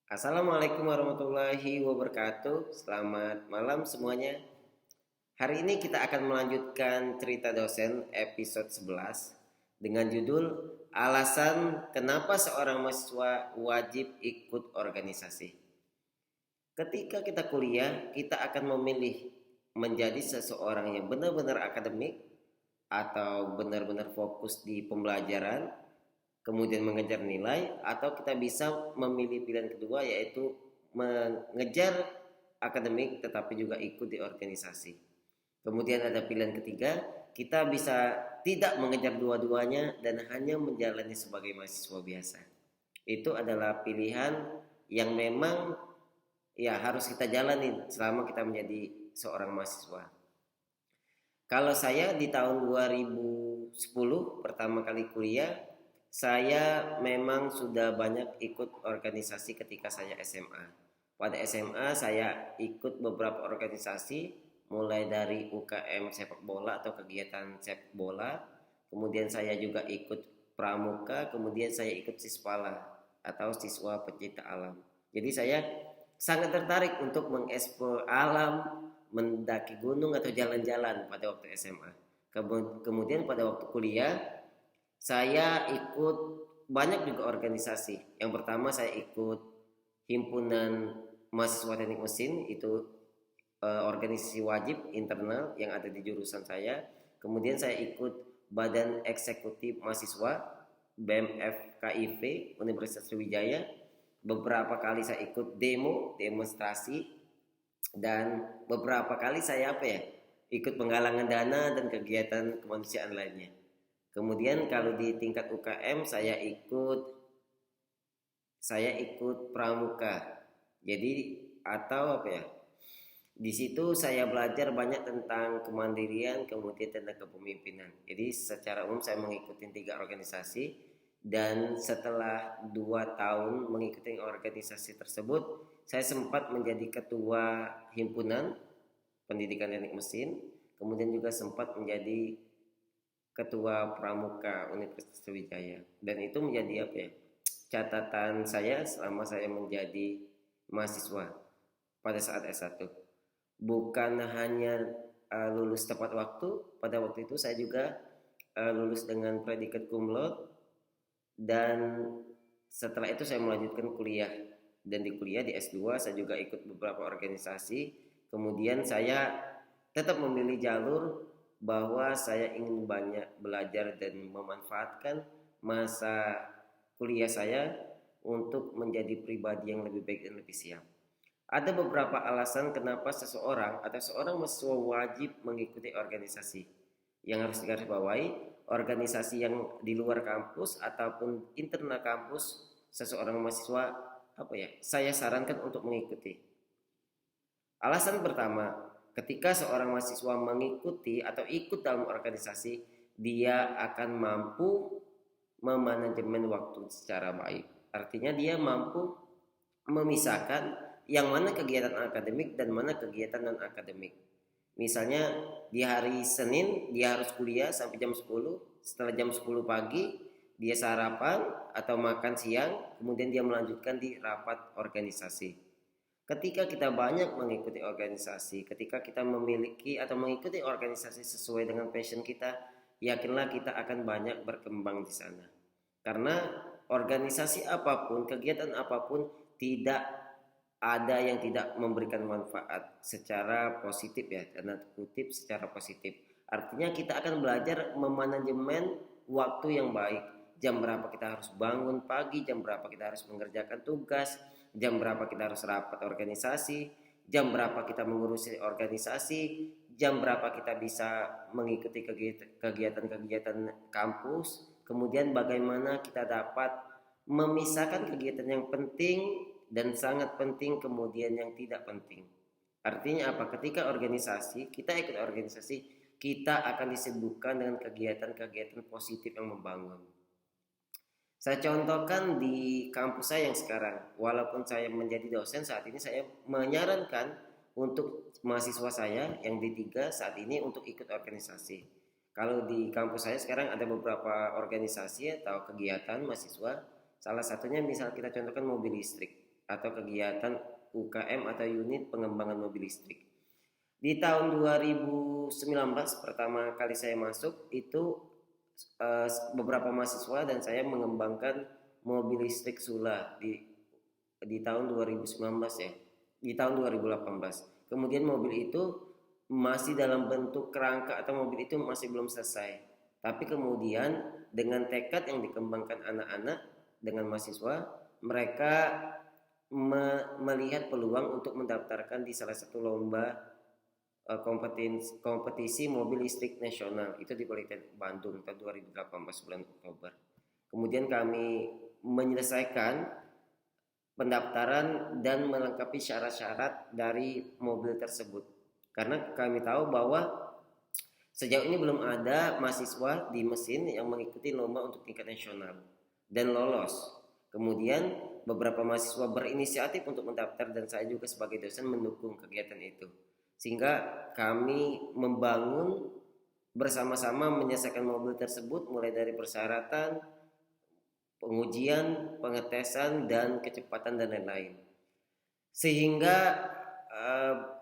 Assalamualaikum warahmatullahi wabarakatuh. Selamat malam semuanya. Hari ini kita akan melanjutkan cerita dosen episode 11 dengan judul Alasan Kenapa Seorang Mahasiswa Wajib Ikut Organisasi. Ketika kita kuliah, kita akan memilih menjadi seseorang yang benar-benar akademik atau benar-benar fokus di pembelajaran kemudian mengejar nilai, atau kita bisa memilih pilihan kedua yaitu mengejar akademik tetapi juga ikut di organisasi. Kemudian ada pilihan ketiga, kita bisa tidak mengejar dua-duanya dan hanya menjalani sebagai mahasiswa biasa. Itu adalah pilihan yang memang ya harus kita jalani selama kita menjadi seorang mahasiswa. Kalau saya di tahun 2010 pertama kali kuliah, saya memang sudah banyak ikut organisasi ketika saya SMA. Pada SMA saya ikut beberapa organisasi, mulai dari UKM sepak bola atau kegiatan sepak bola, kemudian saya juga ikut pramuka, kemudian saya ikut Sispala atau siswa pecinta alam. Jadi saya sangat tertarik untuk mengeksplor alam, mendaki gunung atau jalan-jalan pada waktu SMA. Kemudian pada waktu kuliah saya ikut banyak juga organisasi. Yang pertama saya ikut himpunan mahasiswa teknik mesin, itu organisasi wajib internal yang ada di jurusan saya. Kemudian saya ikut badan eksekutif mahasiswa BEM FKIP Universitas Sriwijaya. Beberapa kali saya ikut demonstrasi, dan beberapa kali saya ikut penggalangan dana dan kegiatan kemanusiaan lainnya. Kemudian kalau di tingkat UKM saya ikut pramuka. Jadi atau di situ saya belajar banyak tentang kemandirian, kemudian tentang kepemimpinan. Jadi secara umum saya mengikuti 3 organisasi, dan setelah 2 tahun mengikuti organisasi tersebut, saya sempat menjadi ketua himpunan pendidikan teknik mesin, kemudian juga sempat menjadi ketua pramuka Universitas Sriwijaya. Dan itu menjadi catatan saya selama saya menjadi mahasiswa pada saat S1. Bukan hanya lulus tepat waktu, pada waktu itu saya juga lulus dengan predikat cum laude, dan setelah itu saya melanjutkan kuliah. Dan di kuliah di S2 saya juga ikut beberapa organisasi. Kemudian saya tetap memilih jalur bahwa saya ingin banyak belajar dan memanfaatkan masa kuliah saya untuk menjadi pribadi yang lebih baik dan lebih siap. Ada beberapa alasan kenapa seseorang atau seorang mahasiswa wajib mengikuti organisasi. Yang harus digarisbawahi, organisasi yang di luar kampus ataupun internal kampus, seseorang mahasiswa saya sarankan untuk mengikuti. Alasan pertama, ketika seorang mahasiswa mengikuti atau ikut dalam organisasi, dia akan mampu memanajemen waktu secara baik. Artinya dia mampu memisahkan yang mana kegiatan akademik dan mana kegiatan non akademik. Misalnya di hari Senin dia harus kuliah sampai jam 10, setelah jam 10 pagi dia sarapan atau makan siang, kemudian dia melanjutkan di rapat organisasi. Ketika kita banyak mengikuti organisasi, ketika kita memiliki atau mengikuti organisasi sesuai dengan passion kita, yakinlah kita akan banyak berkembang di sana. Karena organisasi apapun, kegiatan apapun, tidak ada yang tidak memberikan manfaat secara positif, tanda kutip secara positif. Artinya kita akan belajar memanajemen waktu yang baik. Jam berapa kita harus bangun pagi, jam berapa kita harus mengerjakan tugas, jam berapa kita harus rapat organisasi, jam berapa kita mengurusi organisasi, jam berapa kita bisa mengikuti kegiatan-kegiatan kampus, kemudian bagaimana kita dapat memisahkan kegiatan yang penting dan sangat penting, kemudian yang tidak penting. Artinya apa? Ketika kita ikut organisasi, kita akan disibukkan dengan kegiatan-kegiatan positif yang membangun. Saya contohkan di kampus saya yang sekarang. Walaupun saya menjadi dosen saat ini, saya menyarankan untuk mahasiswa saya yang D3 saat ini untuk ikut organisasi. Kalau di kampus saya sekarang ada beberapa organisasi atau kegiatan mahasiswa. Salah satunya misal kita contohkan mobil listrik. atau kegiatan UKM atau unit pengembangan mobil listrik. Di tahun 2019 pertama kali saya masuk itu beberapa mahasiswa dan saya mengembangkan mobil listrik Sula di tahun 2019 ya, di tahun 2018. Kemudian mobil itu masih dalam bentuk kerangka atau mobil itu masih belum selesai. Tapi kemudian dengan tekad yang dikembangkan anak-anak dengan mahasiswa, mereka melihat peluang untuk mendaftarkan di salah satu lomba kompetisi mobil listrik nasional itu di Politeknik Bandung tahun 2018 bulan Oktober. Kemudian kami menyelesaikan pendaftaran dan melengkapi syarat-syarat dari mobil tersebut. Karena kami tahu bahwa sejauh ini belum ada mahasiswa di mesin yang mengikuti lomba untuk tingkat nasional dan lolos. Kemudian beberapa mahasiswa berinisiatif untuk mendaftar dan saya juga sebagai dosen mendukung kegiatan itu. Sehingga kami membangun bersama-sama menyelesaikan mobil tersebut mulai dari persyaratan, pengujian, pengetesan, dan kecepatan dan lain-lain. Sehingga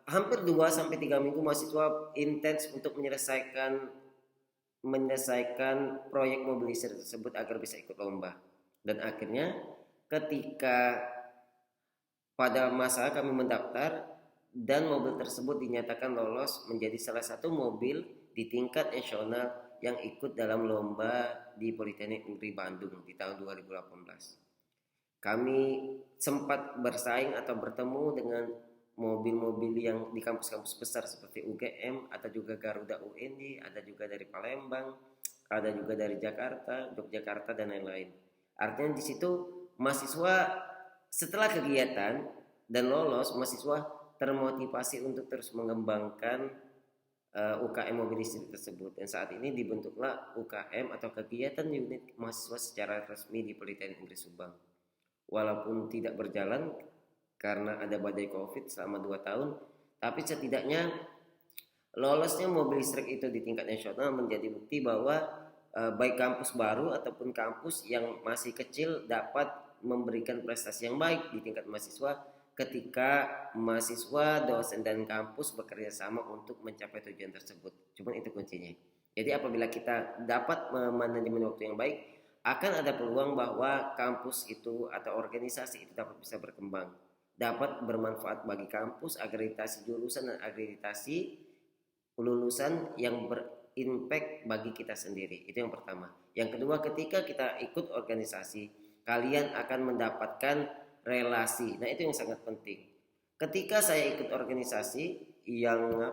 hampir 2-3 minggu mahasiswa intens untuk menyelesaikan proyek mobil listrik tersebut agar bisa ikut lomba. Dan akhirnya ketika pada masa kami mendaftar dan mobil tersebut dinyatakan lolos menjadi salah satu mobil di tingkat nasional yang ikut dalam lomba di Politeknik Negeri Bandung di tahun 2018. Kami sempat bersaing atau bertemu dengan mobil-mobil yang di kampus-kampus besar seperti UGM, ada juga Garuda UND, ada juga dari Palembang, ada juga dari Jakarta, Yogyakarta dan lain-lain. Artinya di situ mahasiswa setelah kegiatan dan lolos, mahasiswa termotivasi untuk terus mengembangkan UKM mobil listrik tersebut. Dan saat ini dibentuklah UKM atau kegiatan unit mahasiswa secara resmi di Politeknik Negeri Subang. Walaupun tidak berjalan karena ada badai COVID selama 2 tahun, tapi setidaknya lolosnya mobil listrik itu di tingkat nasional menjadi bukti bahwa baik kampus baru ataupun kampus yang masih kecil dapat memberikan prestasi yang baik di tingkat mahasiswa ketika mahasiswa, dosen dan kampus bekerja sama untuk mencapai tujuan tersebut. Cuma itu kuncinya. Jadi apabila kita dapat manajemen waktu yang baik, akan ada peluang bahwa kampus itu atau organisasi itu dapat bisa berkembang, dapat bermanfaat bagi kampus, akreditasi jurusan dan akreditasi lulusan yang berimpact bagi kita sendiri. Itu yang pertama. Yang kedua, ketika kita ikut organisasi, kalian akan mendapatkan relasi. Nah, itu yang sangat penting. Ketika saya ikut organisasi yang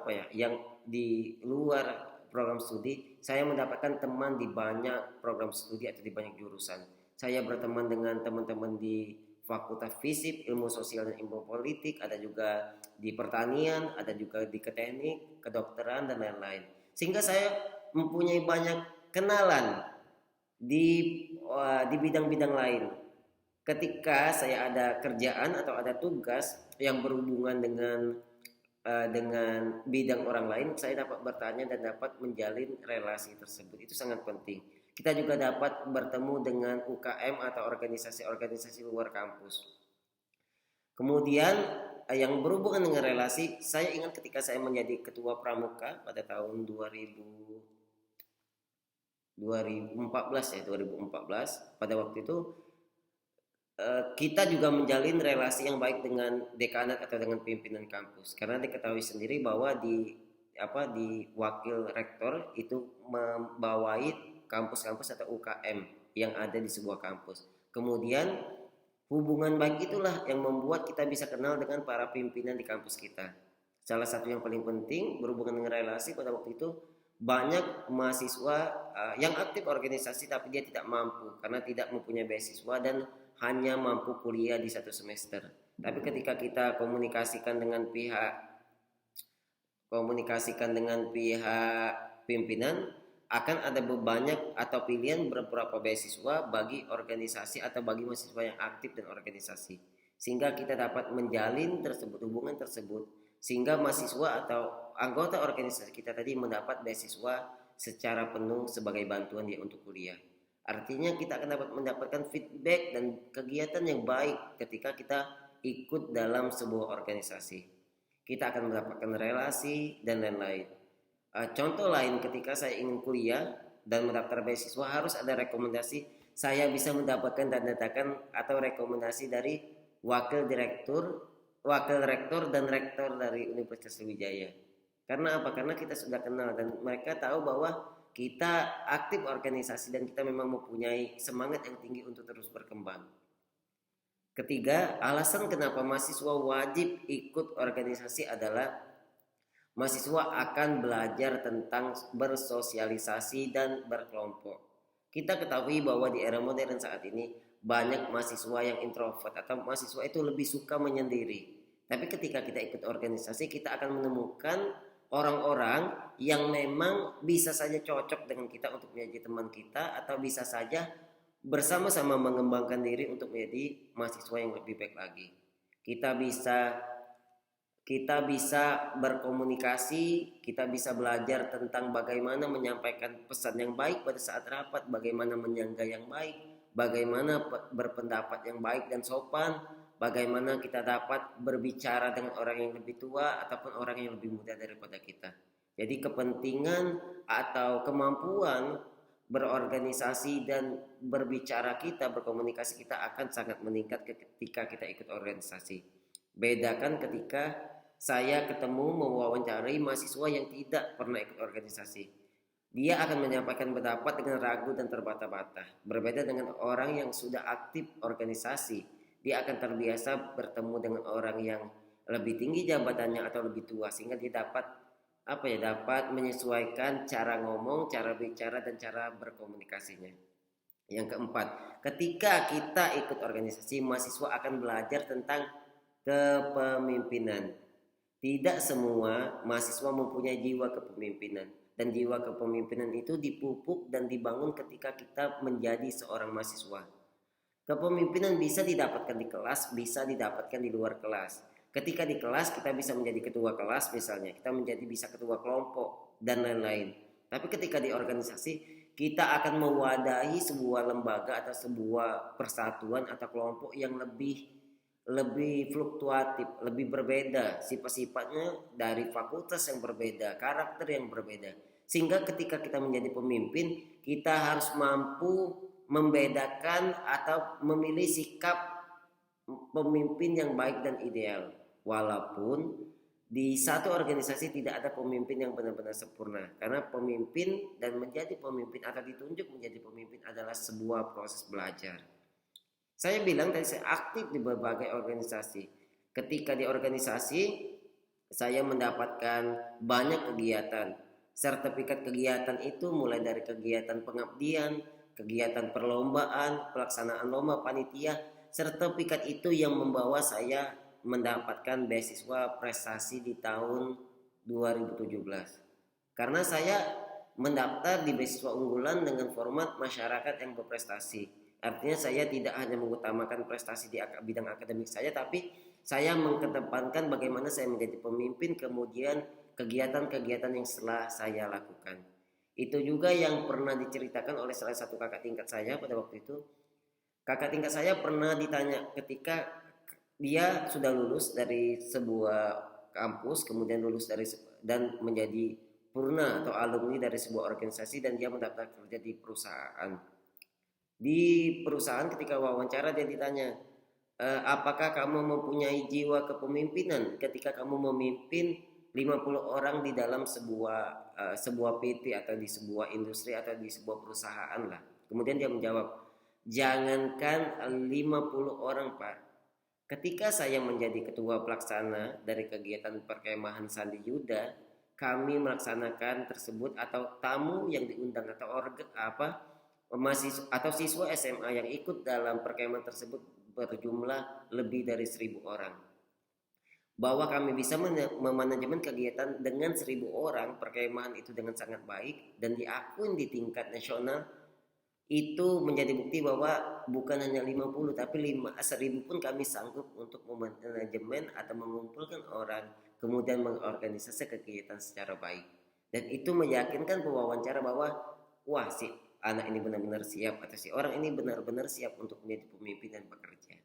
di luar program studi, saya mendapatkan teman di banyak program studi atau di banyak jurusan. Saya berteman dengan teman-teman di Fakultas Fisip, Ilmu Sosial dan Ilmu Politik, ada juga di pertanian, ada juga di teknik, kedokteran dan lain-lain. Sehingga saya mempunyai banyak kenalan di bidang-bidang lain. Ketika saya ada kerjaan atau ada tugas yang berhubungan dengan bidang orang lain, saya dapat bertanya dan dapat menjalin relasi tersebut. Itu sangat penting. Kita juga dapat bertemu dengan UKM atau organisasi-organisasi luar kampus. Kemudian yang berhubungan dengan relasi, saya ingat ketika saya menjadi ketua pramuka pada tahun 2014 pada waktu itu kita juga menjalin relasi yang baik dengan dekanat atau dengan pimpinan kampus, karena diketahui sendiri bahwa di wakil rektor itu membawai kampus-kampus atau UKM yang ada di sebuah kampus. Kemudian hubungan baik itulah yang membuat kita bisa kenal dengan para pimpinan di kampus kita. Salah satu yang paling penting berhubungan dengan relasi, pada waktu itu banyak mahasiswa yang aktif organisasi tapi dia tidak mampu karena tidak mempunyai beasiswa dan hanya mampu kuliah di 1 semester. Tapi ketika kita komunikasikan dengan pihak pimpinan, akan ada banyak atau pilihan beberapa beasiswa bagi organisasi atau bagi mahasiswa yang aktif dan organisasi, sehingga kita dapat menjalin hubungan tersebut, sehingga mahasiswa atau anggota organisasi kita tadi mendapat beasiswa secara penuh sebagai bantuan dia untuk kuliah. Artinya kita akan dapat mendapatkan feedback dan kegiatan yang baik ketika kita ikut dalam sebuah organisasi. Kita akan mendapatkan relasi dan lain-lain. Contoh lain, ketika saya ingin kuliah dan mendaftar beasiswa, harus ada rekomendasi. Saya bisa mendapatkan dan datakan atau rekomendasi dari wakil direktur, wakil rektor dan rektor dari Universitas Sriwijaya. Karena apa? Karena kita sudah kenal dan mereka tahu bahwa kita aktif organisasi dan kita memang mempunyai semangat yang tinggi untuk terus berkembang. Ketiga, alasan kenapa mahasiswa wajib ikut organisasi adalah mahasiswa akan belajar tentang bersosialisasi dan berkelompok. Kita ketahui bahwa di era modern saat ini banyak mahasiswa yang introvert atau mahasiswa itu lebih suka menyendiri. Tapi ketika kita ikut organisasi, kita akan menemukan orang-orang yang memang bisa saja cocok dengan kita untuk menjadi teman kita atau bisa saja bersama-sama mengembangkan diri untuk menjadi mahasiswa yang lebih baik lagi. Kita bisa berkomunikasi, kita bisa belajar tentang bagaimana menyampaikan pesan yang baik pada saat rapat, bagaimana menyangga yang baik, bagaimana berpendapat yang baik dan sopan, bagaimana kita dapat berbicara dengan orang yang lebih tua ataupun orang yang lebih muda daripada kita. Jadi kepentingan atau kemampuan berorganisasi dan berbicara kita, berkomunikasi kita akan sangat meningkat ketika kita ikut organisasi. Bedakan ketika saya ketemu mewawancarai mahasiswa yang tidak pernah ikut organisasi. Dia akan menyampaikan pendapat dengan ragu dan terbata-bata. Berbeda dengan orang yang sudah aktif organisasi. Dia akan terbiasa bertemu dengan orang yang lebih tinggi jabatannya atau lebih tua, sehingga dia dapat menyesuaikan cara ngomong, cara bicara dan cara berkomunikasinya. Yang keempat, ketika kita ikut organisasi, mahasiswa akan belajar tentang kepemimpinan. Tidak semua mahasiswa mempunyai jiwa kepemimpinan, dan jiwa kepemimpinan itu dipupuk dan dibangun ketika kita menjadi seorang mahasiswa. Kepemimpinan bisa didapatkan di kelas, bisa didapatkan di luar kelas. Ketika di kelas kita bisa menjadi ketua kelas misalnya, kita bisa ketua kelompok dan lain-lain. Tapi ketika di organisasi, kita akan mewadahi sebuah lembaga atau sebuah persatuan atau kelompok yang lebih fluktuatif, lebih berbeda, sifat-sifatnya dari fakultas yang berbeda, karakter yang berbeda. Sehingga ketika kita menjadi pemimpin, kita harus mampu membedakan atau memilih sikap pemimpin yang baik dan ideal. Walaupun di satu organisasi tidak ada pemimpin yang benar-benar sempurna, karena pemimpin dan menjadi pemimpin atau ditunjuk menjadi pemimpin adalah sebuah proses belajar. Saya bilang tadi saya aktif di berbagai organisasi. Ketika di organisasi, saya mendapatkan banyak kegiatan. Sertifikat kegiatan itu mulai dari kegiatan pengabdian, kegiatan perlombaan, pelaksanaan lomba panitia. Sertifikat itu yang membawa saya mendapatkan beasiswa prestasi di tahun 2017. Karena saya mendaftar di beasiswa unggulan dengan format masyarakat yang berprestasi. Artinya saya tidak hanya mengutamakan prestasi di bidang akademik saya, tapi saya mengedepankan bagaimana saya menjadi pemimpin, kemudian kegiatan-kegiatan yang setelah saya lakukan. Itu juga yang pernah diceritakan oleh salah satu kakak tingkat saya pada waktu itu. Kakak tingkat saya pernah ditanya ketika dia sudah lulus dari sebuah kampus, kemudian lulus dan menjadi purna atau alumni dari sebuah organisasi, dan dia mendaftar kerja di perusahaan. Di perusahaan ketika wawancara dia ditanya, apakah kamu mempunyai jiwa kepemimpinan ketika kamu memimpin 50 orang di dalam sebuah PT atau di sebuah industri atau di sebuah perusahaan lah. Kemudian dia menjawab, jangankan 50 orang Pak. Ketika saya menjadi ketua pelaksana dari kegiatan perkemahan Sandi Yuda, kami melaksanakan tersebut atau tamu yang diundang atau siswa SMA yang ikut dalam perkemahan tersebut berjumlah lebih dari 1.000 orang. Bahwa kami bisa memanajemen kegiatan dengan 1.000 orang perkemahan itu dengan sangat baik dan diakui di tingkat nasional, itu menjadi bukti bahwa bukan hanya 50 tapi 1.000 pun kami sanggup untuk memanajemen atau mengumpulkan orang kemudian mengorganisasi kegiatan secara baik. Dan itu meyakinkan pewawancara bahwa wah si anak ini benar-benar siap atau si orang ini benar-benar siap untuk menjadi pemimpin dan bekerja.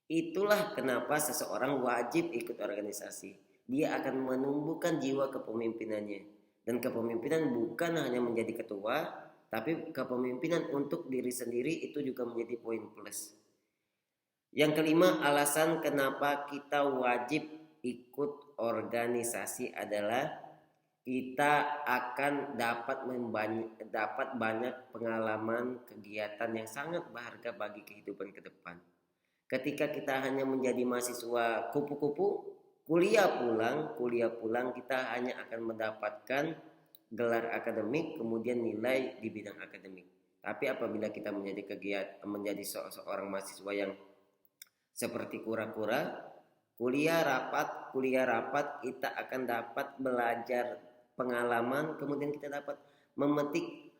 Itulah kenapa seseorang wajib ikut organisasi. Dia akan menumbuhkan jiwa kepemimpinannya. Dan kepemimpinan bukan hanya menjadi ketua, tapi kepemimpinan untuk diri sendiri itu juga menjadi poin plus. Yang kelima, alasan kenapa kita wajib ikut organisasi adalah kita akan dapat banyak pengalaman kegiatan yang sangat berharga bagi kehidupan ke depan. Ketika kita hanya menjadi mahasiswa kupu-kupu, kuliah pulang kita hanya akan mendapatkan gelar akademik, kemudian nilai di bidang akademik. Tapi apabila kita menjadi seorang mahasiswa yang seperti kura-kura, kuliah rapat kita akan dapat belajar pengalaman, kemudian kita dapat memetik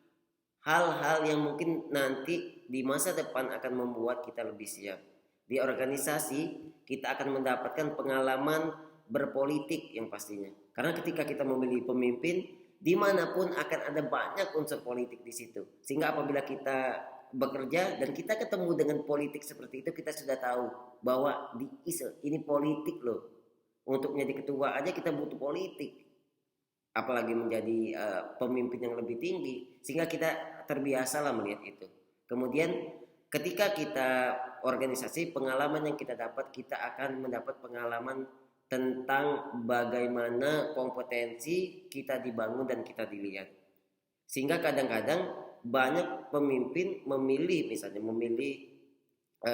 hal-hal yang mungkin nanti di masa depan akan membuat kita lebih siap. Di organisasi kita akan mendapatkan pengalaman berpolitik yang pastinya. Karena ketika kita memilih pemimpin, dimanapun akan ada banyak unsur politik di situ. Sehingga apabila kita bekerja dan kita ketemu dengan politik seperti itu, kita sudah tahu bahwa ini politik loh. Untuk menjadi ketua aja kita butuh politik, apalagi menjadi pemimpin yang lebih tinggi, sehingga kita terbiasa lah melihat itu. Kemudian ketika kita organisasi, pengalaman yang kita dapat, kita akan mendapat pengalaman tentang bagaimana kompetensi kita dibangun dan kita dilihat. Sehingga kadang-kadang banyak pemimpin memilih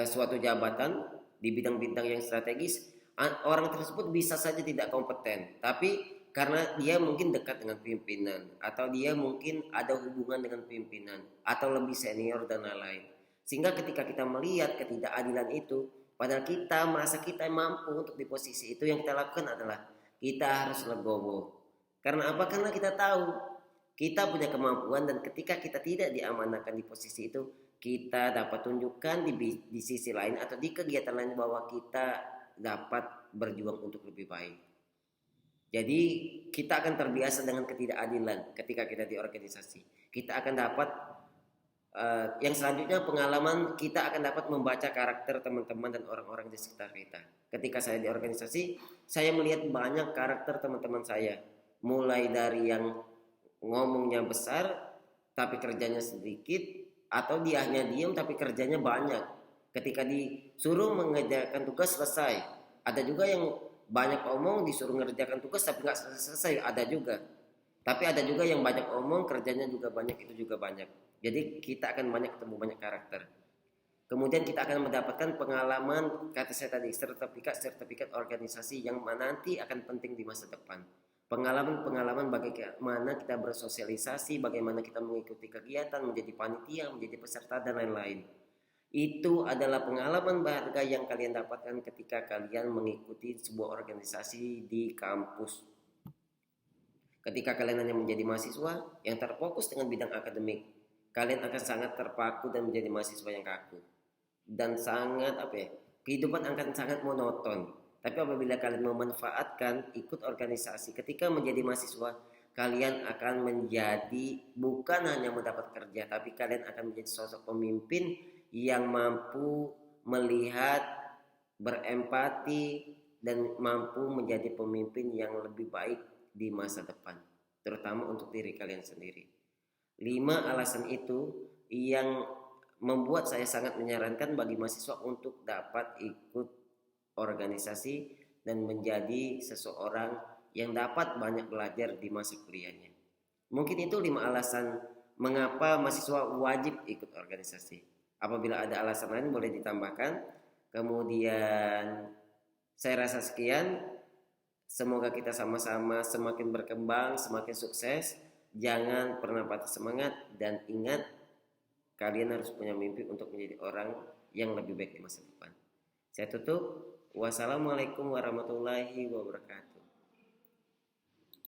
suatu jabatan di bidang-bidang yang strategis, orang tersebut bisa saja tidak kompeten, tapi karena dia mungkin dekat dengan pimpinan, atau dia mungkin ada hubungan dengan pimpinan, atau lebih senior dan lain-lain. Sehingga ketika kita melihat ketidakadilan itu, padahal kita merasa kita mampu untuk di posisi itu, yang kita lakukan adalah kita harus legowo. Karena apa? Karena kita tahu kita punya kemampuan, dan ketika kita tidak diamanahkan di posisi itu, kita dapat tunjukkan di sisi lain atau di kegiatan lain bahwa kita dapat berjuang untuk lebih baik. Jadi kita akan terbiasa dengan ketidakadilan ketika kita di organisasi. Kita akan dapat yang selanjutnya, pengalaman kita akan dapat membaca karakter teman-teman dan orang-orang di sekitar kita. Ketika saya di organisasi, saya melihat banyak karakter teman-teman saya. Mulai dari yang ngomongnya besar tapi kerjanya sedikit, atau dia hanya diam tapi kerjanya banyak. Ketika disuruh mengerjakan tugas selesai. Ada juga yang banyak omong disuruh mengerjakan tugas tapi nggak selesai, ada juga. Tapi ada juga yang banyak omong kerjanya juga banyak, itu juga banyak. Jadi kita akan ketemu banyak karakter. Kemudian kita akan mendapatkan pengalaman, kata saya tadi, sertifikat organisasi yang nanti akan penting di masa depan. Pengalaman bagaimana kita bersosialisasi, bagaimana kita mengikuti kegiatan, menjadi panitia, menjadi peserta dan lain-lain. Itu adalah pengalaman berharga yang kalian dapatkan ketika kalian mengikuti sebuah organisasi di kampus. Ketika kalian hanya menjadi mahasiswa yang terfokus dengan bidang akademik, kalian akan sangat terpaku dan menjadi mahasiswa yang kaku. Dan sangat kehidupan akan sangat monoton. Tapi apabila kalian memanfaatkan ikut organisasi ketika menjadi mahasiswa, kalian akan menjadi bukan hanya mendapat kerja, tapi kalian akan menjadi sosok pemimpin yang mampu melihat, berempati, dan mampu menjadi pemimpin yang lebih baik di masa depan, terutama untuk diri kalian sendiri. 5 alasan itu yang membuat saya sangat menyarankan bagi mahasiswa untuk dapat ikut organisasi dan menjadi seseorang yang dapat banyak belajar di masa kuliahnya. Mungkin itu 5 alasan mengapa mahasiswa wajib ikut organisasi. Apabila ada alasan lain boleh ditambahkan. Kemudian saya rasa sekian. Semoga kita sama-sama semakin berkembang, semakin sukses. Jangan pernah patah semangat, dan ingat, kalian harus punya mimpi untuk menjadi orang yang lebih baik di masa depan. Saya tutup. Wassalamualaikum warahmatullahi wabarakatuh.